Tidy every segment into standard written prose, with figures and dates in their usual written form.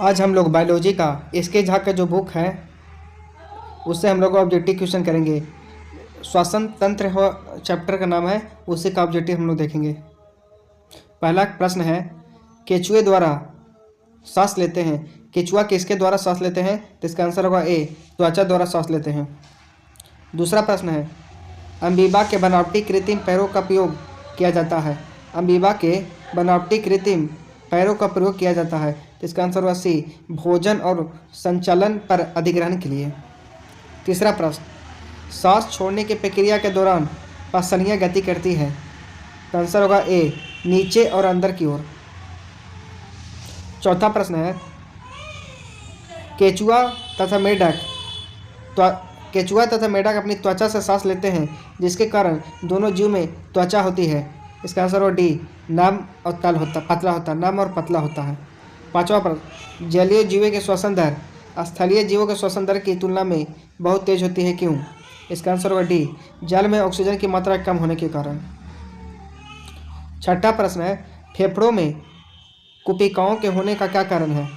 आज हम लोग बायोलॉजी का इसके झा का जो बुक है उससे हम लोग ऑब्जेक्टिव क्वेश्चन करेंगे। श्वसन तंत्र हो चैप्टर का नाम है, उसी का ऑब्जेक्टिव हम लोग देखेंगे। पहला प्रश्न है, केचुए द्वारा सांस लेते हैं। केचुआ किसके द्वारा सांस लेते हैं? तो इसका आंसर होगा ए, त्वचा द्वारा सांस लेते हैं। दूसरा प्रश्न है, अमीबा के बनावटी कृत्रिम पैरों का प्रयोग किया जाता है। अमीबा के बनावटी कृत्रिम पैरों का प्रयोग किया जाता है, तो इसका आंसर होगा सी, भोजन और संचालन पर अधिग्रहण के लिए। तीसरा प्रश्न, सांस छोड़ने की प्रक्रिया के दौरान पसलियाँ गति करती है, तो आंसर होगा ए, नीचे और अंदर की ओर। चौथा प्रश्न है, केचुआ तथा मेढक अपनी त्वचा से सांस लेते हैं, जिसके कारण दोनों जीव में त्वचा होती है। इसका आंसर होगा डी, नम और पतला होता है। पांचवा प्रश्न, जलीय जीवों के श्वसन दर स्थलीय जीवों के श्वसन दर की तुलना में बहुत तेज होती है, क्यों? इसका आंसर होगा डी, जल में ऑक्सीजन की मात्रा कम होने के कारण। छठा प्रश्न है, फेफड़ों में कुपिकाओं के होने का क्या कारण है?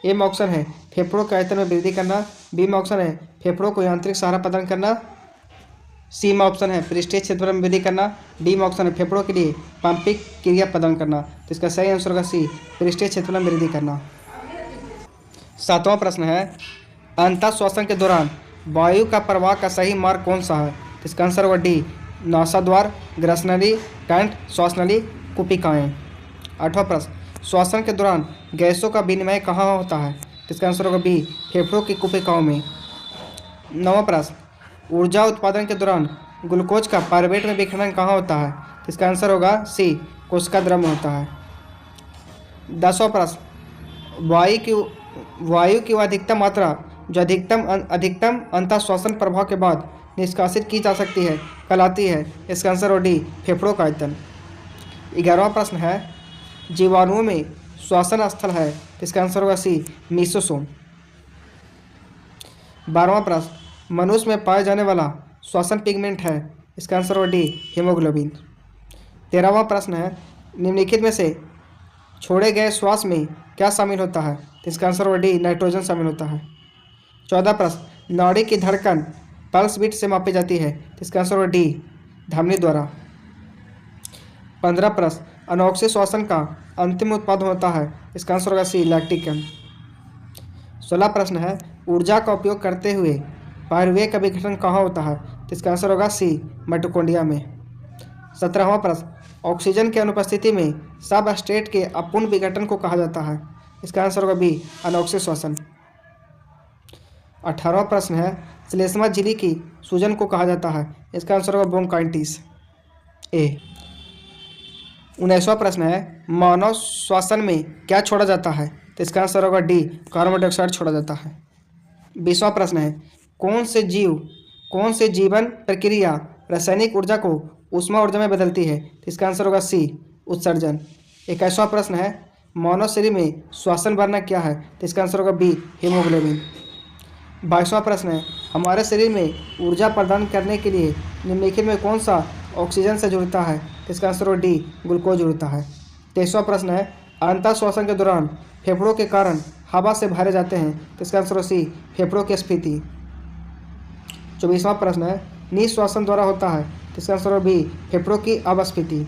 ए में ऑप्शन है फेफड़ों के आयतन में वृद्धि करना, बी में ऑप्शन है फेफड़ों को यांत्रिक सहारा प्रदान करना, सी में ऑप्शन है पृष्ठीय क्षेत्र में वृद्धि करना, डी में ऑप्शन है फेफड़ों के लिए पंपिंग क्रिया प्रदान करना। तो इसका सही आंसर होगा सी, पृष्ठीय क्षेत्र में वृद्धि करना। सातवां प्रश्न है, अंतः श्वसन के दौरान वायु का प्रवाह का सही मार्ग कौन सा है? तो इसका आंसर होगा डी, नासाद्वार, ग्रसनली, कंठ, श्वासनली, कुपिकाएँ। आठवां प्रश्न, श्वसन के दौरान गैसों का विनिमय कहाँ होता है? तो इसका आंसर होगा बी, फेफड़ों की कुपिकाओं में। नौवां प्रश्न, ऊर्जा उत्पादन के दौरान ग्लूकोज का पायरुवेट में विखंडन कहाँ होता है? तो इसका आंसर होगा सी, कोशिका द्रव में होता है। 10वां प्रश्न, वायु की अधिकतम मात्रा जो अधिकतम अंतः श्वसन प्रभाव के बाद निष्कासित की जा सकती है कहलाती है। इसका आंसर होगा डी, फेफड़ों का आयतन। 11वां प्रश्न है, जीवाणुओं में श्वसन स्थल है, इसका आंसर होगा सी, मीसोसोम। 12वां प्रश्न, मनुष्य में पाए जाने वाला श्वसन पिगमेंट है, इसका आंसर होगा डी, हीमोग्लोबिन। 13वां प्रश्न है, निम्नलिखित में से छोड़े गए श्वास में क्या शामिल होता है? तो इसका आंसर होगा डी, नाइट्रोजन शामिल होता है। 14वां प्रश्न, नाड़ी की धड़कन पल्स बीट से मापी जाती है, तो इसका आंसर होगा डी, धमनी द्वारा। 15वां प्रश्न, अनोक्सी श्वसन का अंतिम उत्पाद होता है, इसका आंसर होगा सी, लैक्टिक एसिड। 16वां प्रश्न है, ऊर्जा का उपयोग करते हुए पायरुवेय का विघटन कहाँ होता है? तो इसका आंसर होगा सी, माइटोकॉन्ड्रिया में। 17वां प्रश्न, ऑक्सीजन की अनुपस्थिति में सबस्ट्रेट के अपूर्ण विघटन को कहा जाता है? इसका आंसर होगा बी, अनोक्सी श्वसन। 18वां प्रश्न है, श्लेष्मा झिल्ली की सूजन को कहा जाता है? इसका आंसर होगा ब्रोंकाइटिस, ए। 19वां प्रश्न है, मानव श्वसन में क्या छोड़ा जाता है? तो इसका आंसर होगा डी, कार्बन डाइऑक्साइड छोड़ा जाता है। 20वां प्रश्न है, कौन से जीवन प्रक्रिया रासायनिक ऊर्जा को ऊष्मा ऊर्जा में बदलती है? तो इसका आंसर होगा सी, उत्सर्जन। 21वां प्रश्न है, मानव शरीर में श्वसन भरना क्या है? तो इसका आंसर होगा बी, हीमोग्लोबिन। 22वां प्रश्न है, हमारे शरीर में ऊर्जा प्रदान करने के लिए निम्नलिखित में कौन सा ऑक्सीजन से जुड़ता है? तो इसका आंसर होगा डी, ग्लूकोज जुड़ता है। 23वां प्रश्न है, अंतः श्वसन के दौरान फेफड़ों के कारण हवा से भरे जाते हैं, तो इसका आंसर होगा सी, फेफड़ों की स्फीति। 24वां प्रश्न है, निश्वसन द्वारा होता है, तो इसका आंसर होगा बी, फेफड़ों की अपस्फीति।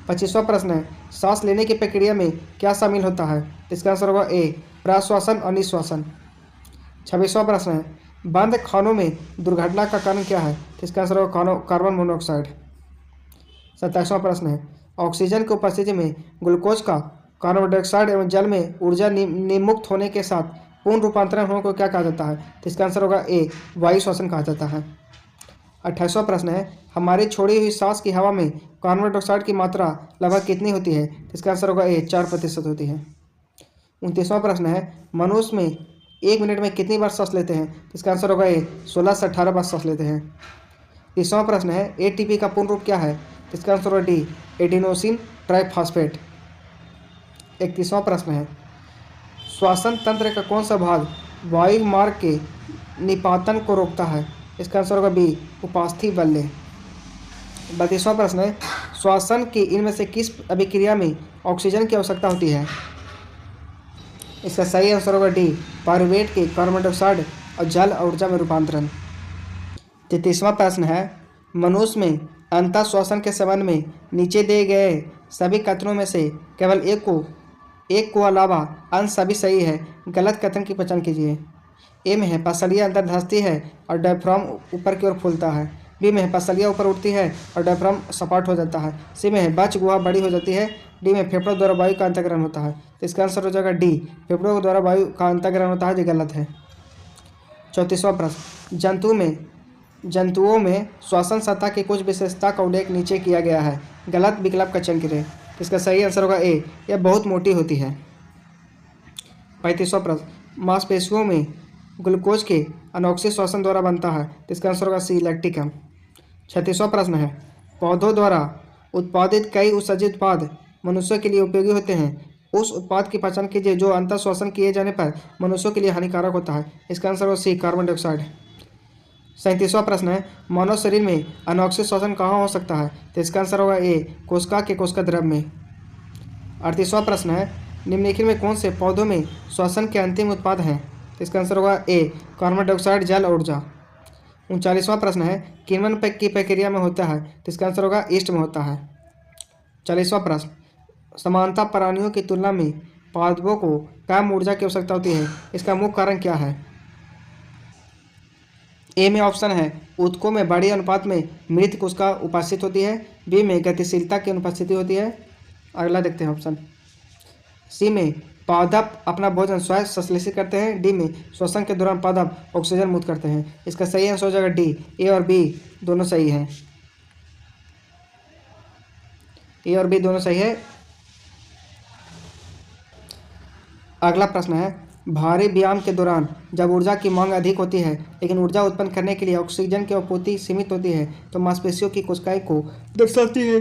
25वां प्रश्न है, सांस लेने की प्रक्रिया में क्या शामिल होता है? तो इसका आंसर होगा ए, प्रश्वसन और निश्वसन। 26वां प्रश्न है, बंद खानों में दुर्घटना का कारण क्या है? तो इसका आंसर होगा कार्बन मोनोऑक्साइड। 27वां प्रश्न है, ऑक्सीजन की उपस्थिति में ग्लूकोज का कार्बन डाइऑक्साइड एवं जल में ऊर्जा निमुक्त होने के साथ पूर्ण रूपांतरण होने को क्या कहा जाता है? तो इसका आंसर होगा ए, वायु श्वसन कहा जाता है। 28वां प्रश्न है, हमारी छोड़ी हुई सांस की हवा में कार्बन डाइऑक्साइड की मात्रा लगभग कितनी होती है? तो इसका आंसर होगा ए, 4% होती है। 29वां प्रश्न है, मनुष्य में 1 मिनट में कितनी बार सांस लेते हैं? तो इसका आंसर होगा ए, 16 से 18 बार सांस लेते हैं। 30वां प्रश्न है, एटीपी का पूर्ण रूप क्या है? तो इसका आंसर होगा डी, एडिनोसिन ट्राइफॉस्फेट। 31वां प्रश्न है, श्वसन तंत्र का कौन सा भाग वायु मार्ग के निपातन को रोकता है? इसका आंसर होगा बी, उपास्थि बल्ले। 32वां प्रश्न है, श्वसन की इनमें से किस अभिक्रिया में ऑक्सीजन की आवश्यकता होती है? इसका सही आंसर होगा डी, पायरुवेट के कार्बन डाइऑक्साइड और जल ऊर्जा में रूपांतरण। 33वां प्रश्न है, मनुष्य में अंतः श्वसन के संबंध में नीचे दिए गए सभी कथनों में से केवल एक को अलावा अन्य सभी सही है। गलत कथन की पहचान कीजिए। ए में है पसलियाँ अंदर धंसती है और डायफ्राम ऊपर की ओर फूलता है। बी में है पसलियाँ ऊपर उठती है और डायफ्राम सपाट हो जाता है। सी में है बच गुहा बड़ी हो जाती है। डी में फेफड़ों द्वारा वायु का अंतर्ग्रहण होता है। तो इसका आंसर हो जाएगा डी, फेफड़ों द्वारा वायु का अंतर्ग्रहण होता है, जो गलत है। 34वां प्रश्न, जंतुओं में श्वसन सतह की कुछ विशेषता का उल्लेख नीचे किया गया है। गलत विकल्प का चयन करें। इसका सही आंसर होगा ए, यह बहुत मोटी होती है। 35वां प्रश्न, मांसपेशियों में ग्लूकोज के अनोक्सिक श्वसन द्वारा बनता है। तो इसका आंसर होगा सी, लैक्टिक एसिड। 36वां प्रश्न है, पौधों द्वारा उत्पादित कई उत्सर्जित उत्पाद मनुष्यों के लिए उपयोगी होते हैं। उस उत्पाद की पहचान कीजिए जो अंतः श्वसन किए जाने पर मनुष्यों के लिए हानिकारक होता है। इसका आंसर होगा सी, कार्बन डाइऑक्साइड। 37वां प्रश्न है, मानव शरीर में अनोक्सिक श्वसन कहाँ हो सकता है। तो इसका आंसर होगा ए, कोशिका के कोशिका द्रव में। 38वां प्रश्न है, निम्नलिखित में कौन से पौधों में श्वसन के अंतिम उत्पाद हैं। तो इसका आंसर होगा ए, कार्बन डाइऑक्साइड जल ऊर्जा। 39वां प्रश्न है, किण्वन की प्रक्रिया में होता है। तो इसका आंसर होगा ईस्ट में होता है। 40वां प्रश्न, समानता प्राणियों की तुलना में पादपों को कम ऊर्जा की आवश्यकता होती है। इसका मुख्य कारण क्या है। ए में ऑप्शन है, ऊतकों में बड़ी अनुपात में मृत कोशिका उपस्थित होती है। बी में गतिशीलता की अनुपस्थिति होती है। अगला देखते हैं ऑप्शन। सी में पादप अपना भोजन स्वयं संश्लेषित करते हैं। डी में श्वसन के दौरान पादप ऑक्सीजन मुक्त करते हैं। इसका सही आंसर हो जाएगा डी, ए और बी दोनों सही हैं। ए और बी दोनों सही है। अगला प्रश्न है, भारी व्यायाम के दौरान जब ऊर्जा की मांग अधिक होती है लेकिन ऊर्जा उत्पन्न करने के लिए ऑक्सीजन की आपूर्ति सीमित होती है तो मांसपेशियों की कोशिकाएं को दर्शाती है।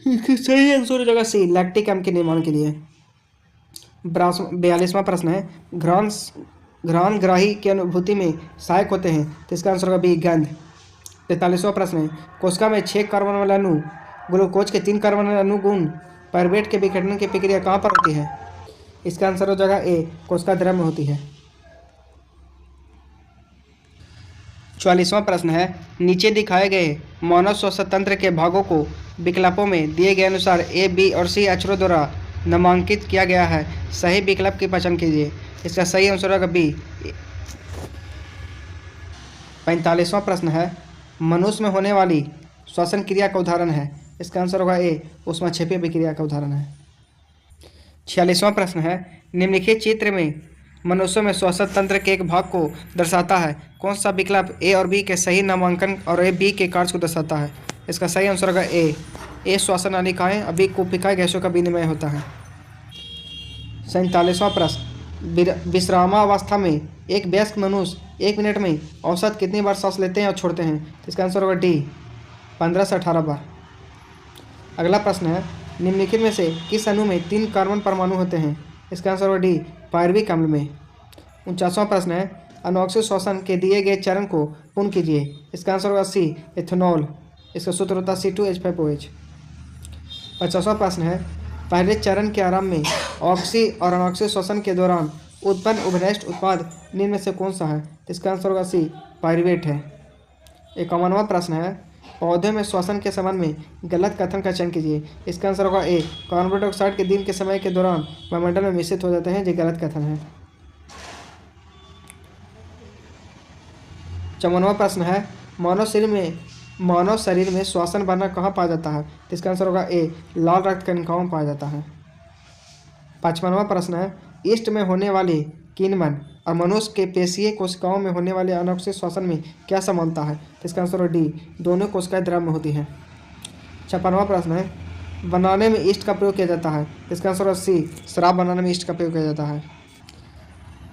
इसका सही आंसर हो जाएगा सी, लैक्टिक एसिड के निर्माण के लिए। 42वां प्रश्न है, घ्राणग्राही की अनुभूति में सहायक होते हैं। तो इसका आंसर होगा बी, गंध। 43वां प्रश्न है, कोशिका में 6 कार्बन वाले अणु ग्लूकोज के 3 कार्बन वाले अणु गुण पायरुवेट के विघटन की प्रक्रिया कहाँ पर होती है। इसका आंसर हो जाएगा ए, कोशिका द्रव में होती है। 44वां प्रश्न है, नीचे दिखाए गए मानव श्वसन तंत्र के भागों को विकल्पों में दिए गए अनुसार ए, बी और सी अक्षरों द्वारा नामांकित किया गया है। सही विकल्प की पहचान कीजिए। इसका सही आंसर होगा बी। 45वां प्रश्न है, मनुष्य में होने वाली श्वसन क्रिया का उदाहरण है। इसका आंसर होगा ए, ऊष्माक्षेपी अभिक्रिया का उदाहरण है। 46वां प्रश्न है, निम्नलिखित चित्र में मनुष्यों में श्वसन तंत्र के एक भाग को दर्शाता है। कौन सा विकल्प ए और बी के सही नामांकन और ए, बी के कार्य को दर्शाता है। इसका सही आंसर होगा ए, श्वसन नलिकाएं और बी कुपिकाएं गैसों का विनिमय होता है। 47वां प्रश्न, विश्रामावस्था में एक वयस्क मनुष्य 1 मिनट में औसत कितनी बार सांस लेते हैं और छोड़ते हैं। इसका आंसर होगा डी, 15 से 18 बार। अगला प्रश्न है, निम्नलिखित में से किस अणु में 3 कार्बन परमाणु होते हैं। इसका आंसर होगा डी, पायरुविक अम्ल में। 49वां प्रश्न है, अनोक्सिक श्वसन के दिए गए चरण को पूर्ण कीजिए। इसका आंसर होगा सी, एथेनॉल। इसका सूत्र होता है C2H5OH। 50वां प्रश्न है, पहले चरण के आरंभ में ऑक्सी और अनोक्सिक श्वसन के दौरान उत्पन्न उभयनिष्ठ उत्पाद निम्न में से कौन सा है। इसका आंसर होगा सी, पायरुवेट है। 51वां प्रश्न है, पौधे में श्वसन के संबंध में गलत कथन का चयन कीजिए। इसका आंसर होगा ए, कार्बन डाइऑक्साइड के दिन के समय के दौरान वायुमंडल में मिश्रित हो जाते हैं। जो गलत कथन है। 54वां प्रश्न है, मानव शरीर में श्वसन बनना कहाँ पाया जाता है। इसका आंसर होगा ए, लाल रक्त कणिकाओं में पाया जाता है। 55वां प्रश्न है, ईस्ट में होने वाले किण्वन और मनुष्य के पेशीय कोशिकाओं में होने वाले अनोक्सिक श्वसन में क्या समानता है। इसका आंसर है डी, दोनों कोशिकाएं द्रव में होती हैं। 56वां प्रश्न है, बनाने में ईस्ट का प्रयोग किया जाता है। इसका आंसर है सी, शराब बनाने में ईस्ट का प्रयोग किया जाता है।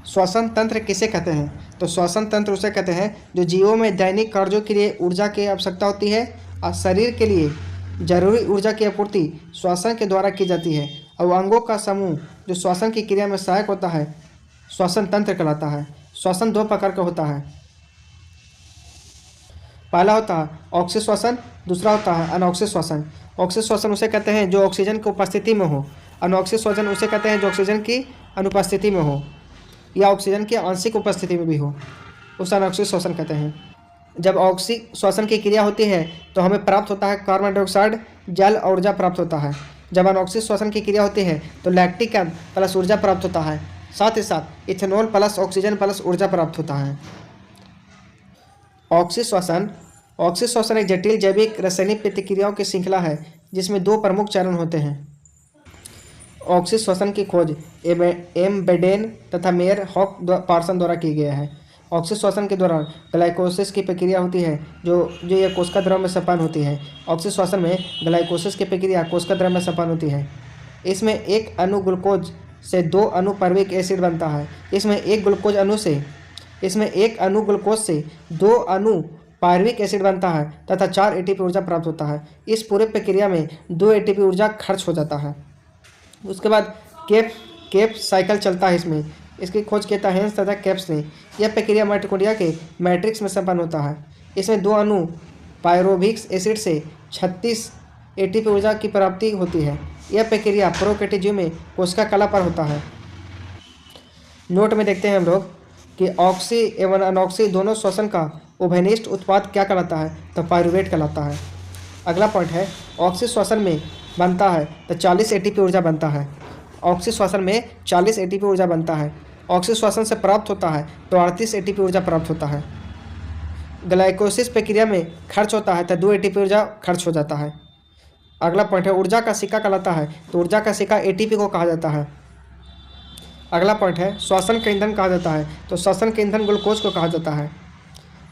श्वसन तंत्र किसे कहते हैं। तो श्वसन तंत्र उसे कहते हैं जो जीवों में दैनिक कार्यों के लिए ऊर्जा की आवश्यकता होती है और शरीर के लिए जरूरी ऊर्जा की आपूर्ति श्वसन के द्वारा की जाती है। और अंगों का समूह जो श्वसन की क्रिया में सहायक होता है श्वसन तंत्र कहलाता है। श्वसन 2 प्रकार का होता है। पहला होता है ऑक्सिक श्वसन, दूसरा होता है अनॉक्सिक श्वसन। ऑक्सिक श्वसन उसे कहते हैं जो ऑक्सीजन की उपस्थिति में हो। अनॉक्सिक श्वसन उसे कहते हैं जो ऑक्सीजन की अनुपस्थिति में हो या ऑक्सीजन की आंशिक उपस्थिति में भी हो, उसे अनॉक्सिक श्वसन कहते हैं। जब ऑक्सीजन श्वसन की क्रिया होती है तो हमें प्राप्त होता है कार्बन डाइऑक्साइड, जल और ऊर्जा प्राप्त होता है। जब अनॉक्सिक श्वसन की क्रिया होती है तो लैक्टिक एसिड प्लस ऊर्जा प्राप्त होता है, साथ ही साथ इथेनॉल प्लस ऑक्सीजन प्लस ऊर्जा प्राप्त होता है। ऑक्सीजन श्वसन एक जटिल जैविक रासायनिक प्रतिक्रियाओं की श्रृंखला है जिसमें दो प्रमुख चरण होते हैं। ऑक्सीजन श्वसन की खोज एम बेडेन तथा मेयर हॉक पार्सन द्वारा की गई है। ऑक्सीजन श्वसन के दौरान ग्लाइकोसिस की प्रक्रिया होती है जो यह कोशिका द्रव में संपन्न होती है। ऑक्सीजन श्वसन में ग्लाइकोसिस की प्रक्रिया कोशिका द्रव में संपन्न होती है। इसमें एक अणु ग्लूकोज से दो अणु पायरुविक एसिड बनता है। इसमें एक अणु ग्लूकोज से दो अणु पायरुविक एसिड बनता है तथा 4 एटीपी ऊर्जा प्राप्त होता है। इस पूरे प्रक्रिया में 2 एटीपी ऊर्जा खर्च हो जाता है। उसके बाद केप साइकिल चलता है। इसकी खोज किया था हेंस तथा केप्स ने। यह प्रक्रिया माइटोकॉन्ड्रिया के मैट्रिक्स में संपन्न होता है। इसमें 2 अणु पायरुविक एसिड से 36 एटीपी ऊर्जा की प्राप्ति होती है। यह प्रक्रिया प्रोकैरियोट्स में कोशिका कला पर होता है। नोट में देखते हैं हम लोग कि ऑक्सी एवं अनॉक्सी दोनों श्वसन का उभयनिष्ठ उत्पाद क्या कहलाता है, तो पायरुवेट कहलाता है। अगला पॉइंट है ऑक्सी श्वसन में बनता है तो 40 एटीपी ऊर्जा बनता है। ऑक्सी श्वसन में 40 एटीपी ऊर्जा बनता है। ऑक्सी श्वसन से प्राप्त होता है तो 38 एटीपी ऊर्जा प्राप्त होता है। ग्लाइकोसिस प्रक्रिया में खर्च होता है तो 2 एटीपी ऊर्जा खर्च हो जाता है। अगला पॉइंट है ऊर्जा का सिक्का कहलाता है, तो ऊर्जा का सिक्का एटीपी को कहा जाता है। अगला पॉइंट है श्वसन का ईंधन कहा जाता है, तो श्वसन के ईंधन ग्लूकोज को कहा जाता है।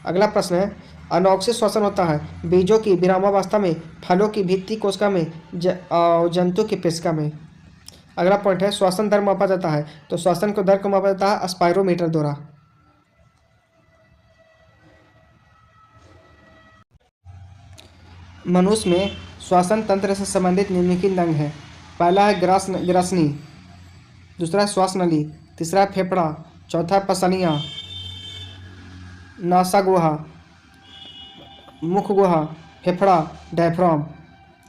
अगला प्रश्न है अनॉक्सिक श्वसन होता है बीजों की विरामावस्था में, फलों की भित्ति कोशिका में, जंतु की पेशिका में। अगला पॉइंट है श्वसन दर मापा जाता है, तो श्वसन को दर को मापा जाता है स्पायरोमीटर द्वारा। मनुष्य में श्वसन तंत्र से संबंधित निम्नलिखित अंग है। पहला है ग्रासनी, दूसरा श्वास नली, तीसरा फेफड़ा, चौथा पसलियाँ, नासा गुहा, मुख गुहा, फेफड़ा, डायफ्राम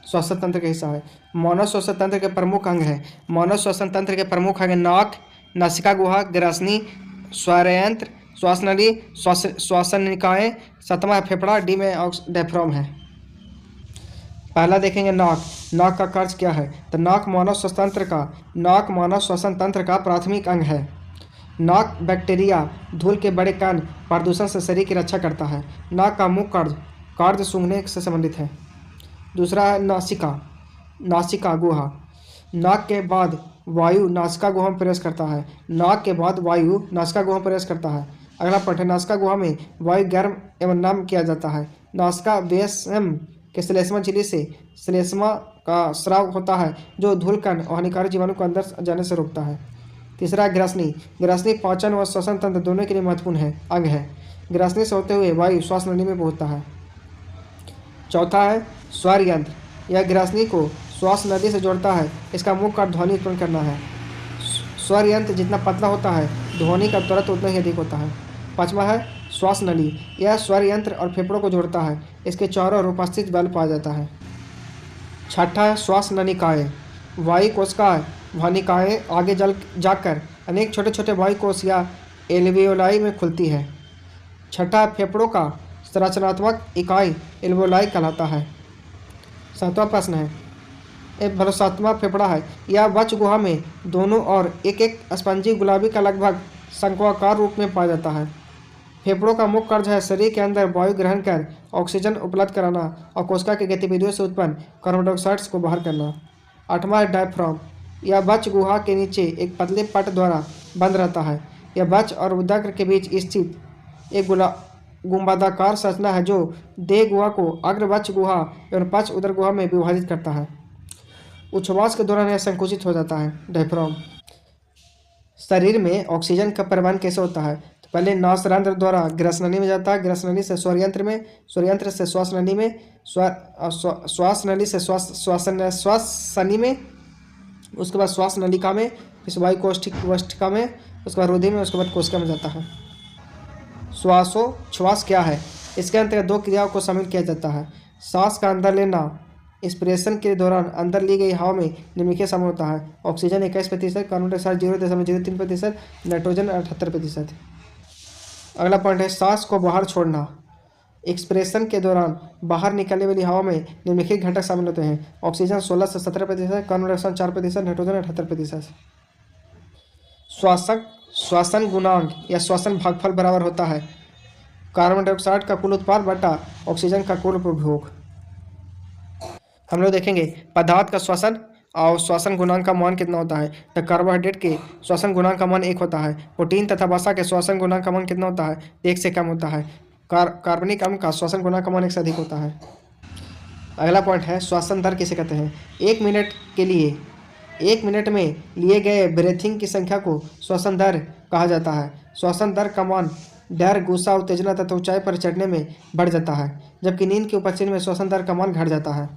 श्वसन तंत्र का हिस्सा है। मानव श्वसन तंत्र के प्रमुख अंग है। मानव श्वसन तंत्र के प्रमुख अंग नाक, नासिका गुहा, ग्रासनी, स्वरयंत्र, श्वास नली, श्वसन निकाय, सातवां फेफड़ा, डी में डायफ्राम है। पहला देखेंगे नाक। नाक का कार्य क्या है, तो नाक मानव श्वसन तंत्र का प्राथमिक अंग है। नाक बैक्टीरिया, धूल के बड़े कण, प्रदूषण से शरीर की रक्षा करता है। नाक का मुख्य कार्य सूंघने से संबंधित है। दूसरा है नासिका गुहा। नाक के बाद वायु नासिका गुहा में प्रवेश करता है। अगला पॉइंट है नासिका गुहा में वायु गर्म एवं नम किया जाता है। नासिका वेसम के श्लेष्मा झिल्ली से श्लेष्मा का स्राव होता है जो धूलकण और हानिकारक जीवाणु को अंदर जाने से रोकता है। तीसरा ग्रासनी पाचन व श्वसन तंत्र दोनों के लिए महत्वपूर्ण अंग है। ग्रासनी से होते हुए वायु श्वास नली में पहुंचता है। चौथा है स्वर यंत्र। यह ग्रासनी को श्वास नली से जोड़ता है। इसका मुख्य कार्य ध्वनि उत्पन्न करना है। स्वर यंत्र जितना पतला होता है ध्वनि का त्वरत उतना ही अधिक होता है। पांचवा है श्वास नली। यह स्वर यंत्र और फेफड़ों को जोड़ता है। इसके चारों ओर उपस्थित बल पाया जाता है। छठा है श्वास नलिकाएँ। वायु कोशिकाएं वाहिकाएँ आगे जाकर अनेक छोटे छोटे वायु कोश या एल्वियोलाई में खुलती है। छठा फेफड़ों का संरचनात्मक इकाई एल्वियोलाई कहलाता है। सातवां प्रश्न है सातवां फेफड़ा है। यह वक्ष गुहा में दोनों ओर एक एक स्पंजी गुलाबी का लगभग शंक्वाकार रूप में पाया जाता है। फेफड़ों का मुख्य कार्य है शरीर के अंदर वायु ग्रहण कर ऑक्सीजन उपलब्ध कराना और कोशिका की गतिविधियों से उत्पन्न कार्बन डाइऑक्साइड को बाहर करना। आठवां है डायफ्राम। यह वक्ष गुहा के नीचे एक पतले पट द्वारा बंद रहता है। यह वक्ष और उदर के बीच स्थित एक गुंबदाकार संरचना है जो देह गुहा को अग्र वक्ष गुहा एवं पक्ष उदर गुहा में विभाजित करता है। उच्छ्वास के दौरान यह संकुचित हो जाता है। डायफ्राम। शरीर में ऑक्सीजन का परिवहन कैसे होता है, तो पहले नासरंध्र द्वारा ग्रसनली में जाता है, ग्रसनली से स्वरयंत्र में, स्वरयंत्र से श्वास नली में, श्वास नली से श्वासनी में, उसके बाद श्वास नलिका में, फिर वायु कोष्ठिका में, उसके बाद रुधिर में, उसके बाद कोशिका में जाता है। श्वास क्या है, इसके अंतर्गत दो क्रियाओं को शामिल किया जाता है। सांस का अंदर लेना एक्सप्रेशन के दौरान अंदर ली गई हवा में निम्नलिखित शामिल होता है। Oxygen 21%, carbon dioxide 0.03%, nitrogen 78%। अगला पॉइंट है सांस को बाहर छोड़ना। एक्सप्रेशन के दौरान बाहर निकलने वाली हवा में निम्नलिखित घटक शामिल होते हैं। ऑक्सीजन 16 से 17%, कार्बन डाइऑक्साइड 4%, नाइट्रोजन 78%। श्वसन गुणांक या श्वसन भागफल बराबर होता है कार्बन डाइऑक्साइड का कुल उत्पाद बटा ऑक्सीजन का कुल उपभोग। हम लोग देखेंगे पदार्थ का श्वसन और श्वसन गुणांक का मान कितना होता है। तो कार्बोहाइड्रेट के श्वसन गुणांक का मान 1 होता है। प्रोटीन तथा वसा के श्वसन गुणांक का मान कितना होता है, 1 से कम होता है। कार्बनिक अम्ल का श्वसन गुणांक का मान 1 से अधिक होता है। अगला पॉइंट है श्वसन दर किसे कहते हैं। 1 मिनट में लिए गए ब्रीथिंग की संख्या को श्वसन दर कहा जाता है। श्वसन दर का मान डर, गुस्सा, उत्तेजना तथा ऊंचाई पर चढ़ने में बढ़ जाता है, जबकि नींद की उपस्थिति में श्वसन दर का मान घट जाता है।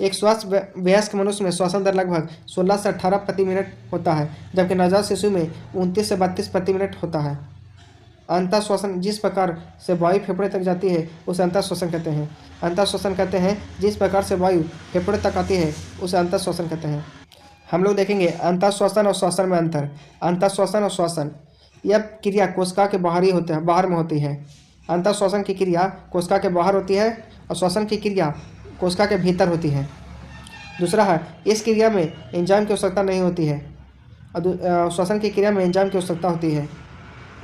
एक स्वस्थ वयस्क मनुष्य में श्वसन दर लगभग 16 से 18 प्रति मिनट होता है, जबकि नवजात शिशु में 29 से 32 प्रति मिनट होता है। अंतः श्वसन जिस प्रकार से वायु फेफड़े तक जाती है उसे अंतः श्वसन कहते हैं। अंतः श्वसन कहते हैं जिस प्रकार से वायु फेफड़े तक आती है उसे अंतः श्वसन कहते हैं। हम लोग देखेंगे अंतः श्वसन और श्वसन में अंतर। अंतः श्वसन और श्वसन यह क्रिया कोशिका के बाहर में होती है। अंतः श्वसन की क्रिया कोशिका के बाहर होती है और श्वसन की क्रिया कोशिका के भीतर होती है। दूसरा है इस क्रिया में एंजाइम की आवश्यकता नहीं होती है और श्वसन की क्रिया में एंजाइम की आवश्यकता होती है।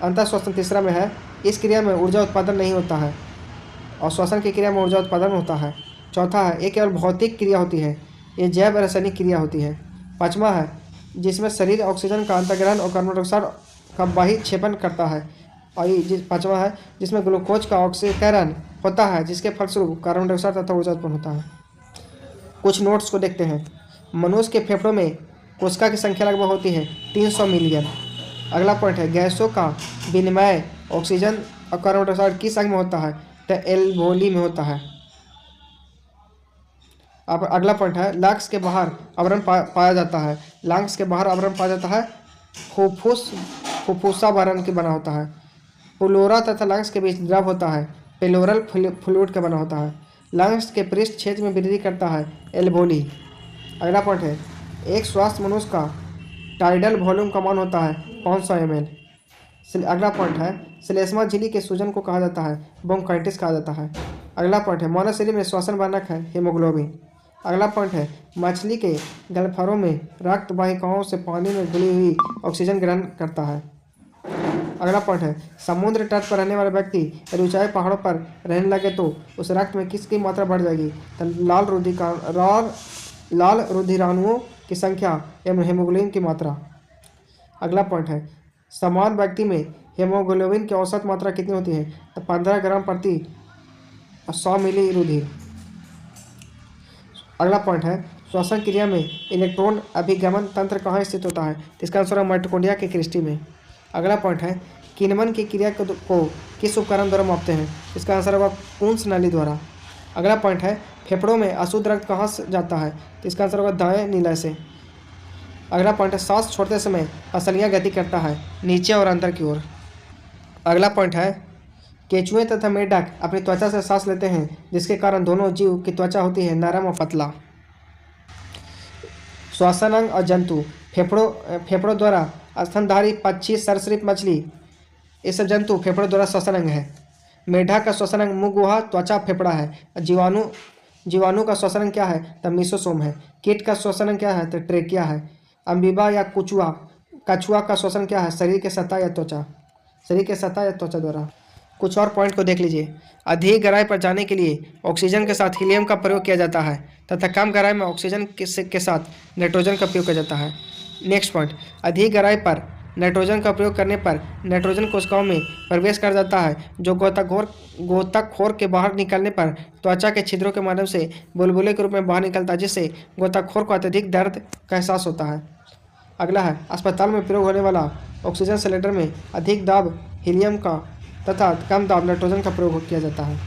अंतः श्वसन तीसरा में है इस क्रिया में ऊर्जा उत्पादन नहीं होता है और श्वसन की क्रिया में ऊर्जा उत्पादन होता है। चौथा है ये केवल भौतिक क्रिया होती है, ये जैव रासायनिक क्रिया होती है। पाँचवा है जिसमें शरीर ऑक्सीजन का अंतर्ग्रहण और कार्बन डाइऑक्साइड का बाह्य क्षेपण करता है। और ये पाँचवा है जिसमें ग्लूकोज का ऑक्सीकरण होता है, जिसके फलस्वरूप कार्बन डाइऑक्साइड तथा ऊर्जा उत्पन्न होता है। कुछ नोट्स को देखते हैं। मनुष्य के फेफड़ों में कोशिका की संख्या लगभग होती है 300 मिलियन। अगला पॉइंट है गैसों का विनिमय ऑक्सीजन और कार्बन डाइऑक्साइड किस अंग में होता है, तो एल्वोली में होता है। अब अगला पॉइंट है लंग्स के बाहर आवरण पाया जाता है। लंग्स के बाहर आवरण पाया जाता है फुफ्फुसा आवरण के बना होता है। प्लोरा तथा लंग्स के बीच द्रव होता है, पेलोरल फ्लूइड का बना होता है। लंग्स के पृष्ठ क्षेत्र में वृद्धि करता है एल्वोली। अगला पॉइंट है एक स्वस्थ मनुष्य का टाइडल वॉल्यूम का मान होता है 500 ml। अगला पॉइंट है श्लेष्मा झिल्ली के सूजन को कहा जाता है ब्रोंकाइटिस कहा जाता है। अगला पॉइंट है मानव शरीर में श्वसन वाहक है हीमोग्लोबिन। अगला पॉइंट है मछली के गलफड़ों में रक्त वाहिकाओं से पानी में घुली हुई ऑक्सीजन ग्रहण करता है। अगला पॉइंट है समुद्र तट पर रहने वाले व्यक्ति यदि ऊंचाई पहाड़ों पर रहने लगे तो उस रक्त में किसकी मात्रा बढ़ जाएगी, तो लाल रुधिराणुओं की संख्या एवं हीमोग्लोबिन की मात्रा। अगला पॉइंट है समान व्यक्ति में हीमोग्लोबिन की औसत मात्रा कितनी होती है, तो 15 ग्राम प्रति 100 मिली रुधिर। अगला पॉइंट है श्वसन क्रिया में इलेक्ट्रॉन अभिगमन तंत्र कहाँ स्थित होता है, तो इसका आंसर है माइटोकॉन्ड्रिया की क्रिस्टी में। अगला पॉइंट है किन्वन की क्रिया को किस उपकरण द्वारा मापते हैं, इसका आंसर होगा पूंछ नली द्वारा। अगला पॉइंट है फेफड़ों में अशुद्ध रक्त कहाँ से जाता है, तो इसका आंसर होगा दाएं नीला से। अगला पॉइंट है सांस छोड़ते समय पसलियाँ गति करता है नीचे और अंदर की ओर। अगला पॉइंट है केंचुए तथा मेढक अपनी त्वचा से सांस लेते हैं, जिसके कारण दोनों जीव की त्वचा होती है नरम और पतला। श्वसन अंग और जंतु फेफड़ों द्वारा स्तनधारी पक्षी सरीसृप मछली ये सब जंतु फेफड़ों द्वारा श्वसन अंग है। मेढक का श्वसन अंग मुख गुहा त्वचा फेफड़ा है। जीवाणु का श्वसन अंग क्या है, तो मीसोसोम है। कीट का श्वसन अंग क्या है, तो ट्रेकिया है। अमीबा या कछुआ का श्वसन क्या है, शरीर के सतह या त्वचा द्वारा। कुछ और पॉइंट को देख लीजिए। अधिक गहराई पर जाने के लिए ऑक्सीजन के साथ हीलियम का प्रयोग किया जाता है तथा कम गहराई में ऑक्सीजन के साथ नाइट्रोजन का प्रयोग किया जाता है। नेक्स्ट पॉइंट अधिक गहराई पर नाइट्रोजन का प्रयोग करने पर नाइट्रोजन कोशिकाओं में प्रवेश कर जाता है, जो गोताखोर के बाहर निकलने पर त्वचा के छिद्रों के माध्यम से बुलबुले के रूप में बाहर निकलता है, जिससे गोताखोर को अत्यधिक दर्द का एहसास होता है। अगला है अस्पताल में प्रयोग होने वाला ऑक्सीजन सिलेंडर में अधिक दाब हीलियम का तथा कम दाब नाइट्रोजन का प्रयोग किया जाता है।